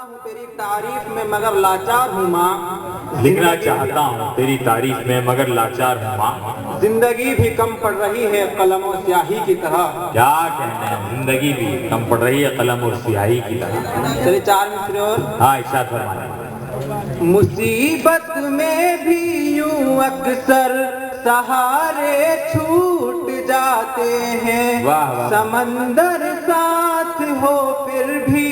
हूँ तेरी तारीफ में मगर लाचार हूँ माँ, लिखना चाहता हूँ तेरी तारीफ में मगर लाचार हूँ माँ। जिंदगी भी कम पड़ रही है कलम और स्याही की तरह। क्या कहने हैं, जिंदगी भी कम पड़ रही है कलम और स्याही की तरह। चलिए 4 मिसरे और। हाँ इरशाद फरमाएं। मुसीबत में भी यूं अक्सर सहारे छूट जाते हैं, वाह वाह। समंदर साथ हो फिर भी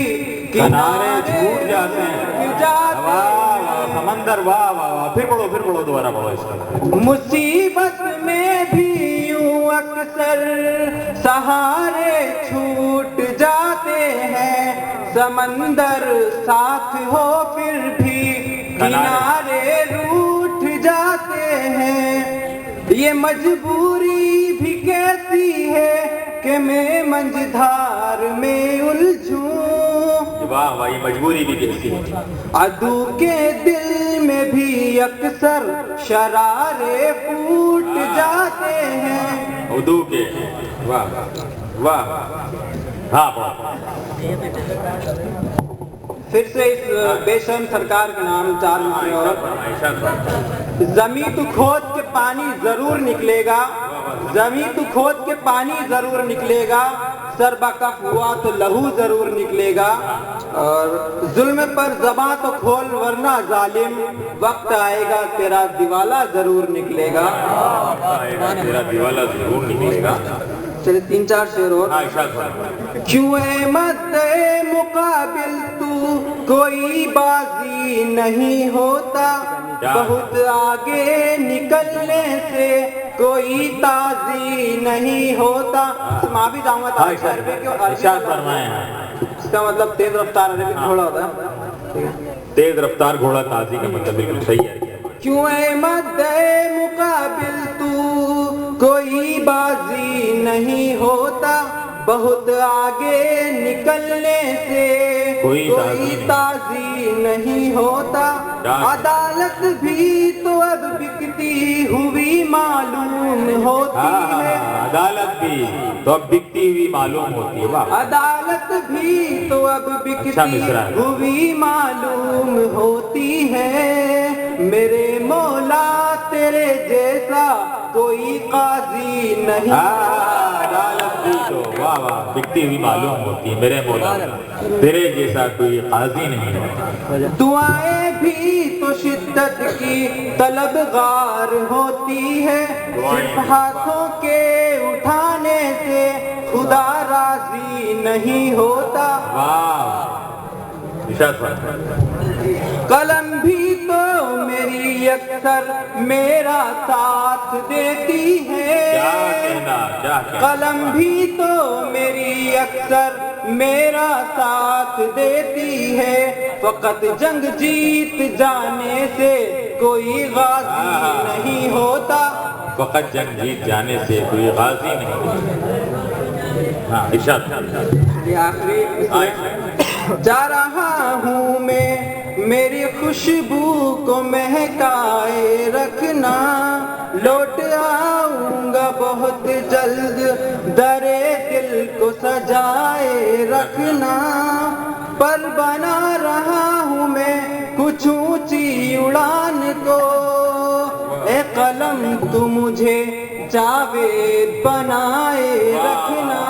किनारे छूट जाते हैं। वाह वाह, समंदर, वाह वाह वाह। फिर पढ़ो दोबारा पढ़ो इसका। मुसीबत में भी यूं अक्सर सहारे छूट जाते हैं, समंदर साथ हो फिर भी किनारे रूठ जाते हैं। ये मजबूरी भी कैसी है कि मैं मंझधार में उलझूं, वाह वाह, ये मजबूरी भी कैसी है। अदू के दिल में भी अक्सर शरारे फूट जाते हैं। उर्दू के, वाह वाह वाह। हाँ पढ़ो। फिर से इस बेशर्म सरकार के नाम 4 मिसरे और। जमी तू खोद के पानी जरूर निकलेगा, जमी तू खोद के पानी जरूर निकलेगा, सर बकफ हुआ तो लहू जरूर निकलेगा, और जुल्म पर ज़बां तो खोल वरना जालिम, वक्त आएगा तेरा दिवाला जरूर निकलेगा। तेरा दिवाला जरूर निकलेगा। चलिए 3-4 शेर और। हाँ इरशाद फरमाएं। क्यों मद्दे मुकाबिल तू कोई बाजी नहीं होता, बहुत आगे निकलने से कोई ताजी नहीं होता। मैं भी जाऊंगा था इरशाद फरमाएं। इसका मतलब तेज रफ्तार अरबिक घोड़ा होता है। तेज रफ्तार घोड़ा ताजी का मतलब बिल्कुल सही है। क्यों मद्दे मुकाबिल तू कोई बाजी नहीं होता, बहुत आगे निकलने से कोई ताजी नहीं होता। अदालत भी तो अब बिकती हुई मालूम होती है, अदालत भी तो अब बिकती हुई मालूम होती है। वाह, अदालत भी तो अब बिकती हुई मालूम होती है। मेरे मौला तेरे जैसा कोई काजी नहीं। अदालत भी तो, वाह वाह, बिकती हुई मालूम होती है। मेरे मौला तेरे जैसा कोई काजी नहीं होता। दुआएं भी तो शिद्दत की तलबगार होती है, सिर्फ हाथों के उठाने से खुदा राजी नहीं होता। वाह, इरशाद फरमाएं। कलम भी तो मेरी अक्सर मेरा साथ देती है, क्या कहना, क्या कहना। कलम भी तो मेरी अक्सर मेरा साथ देती है, फकत जंग जीत जाने से कोई गाजी नहीं होता। फकत जंग जीत जाने से कोई गाजी नहीं होता। हाँ इरशाद। ये आखिरी। जा रहा हूँ मैं मेरी खुशबू को महकाए रखना, लौट आऊंगा बहुत जल्द दरे दिल को सजाए रखना, पर बना रहा हूँ मैं कुछ ऊंची उड़ान को, ए कलम तू मुझे जावेद बनाए रखना।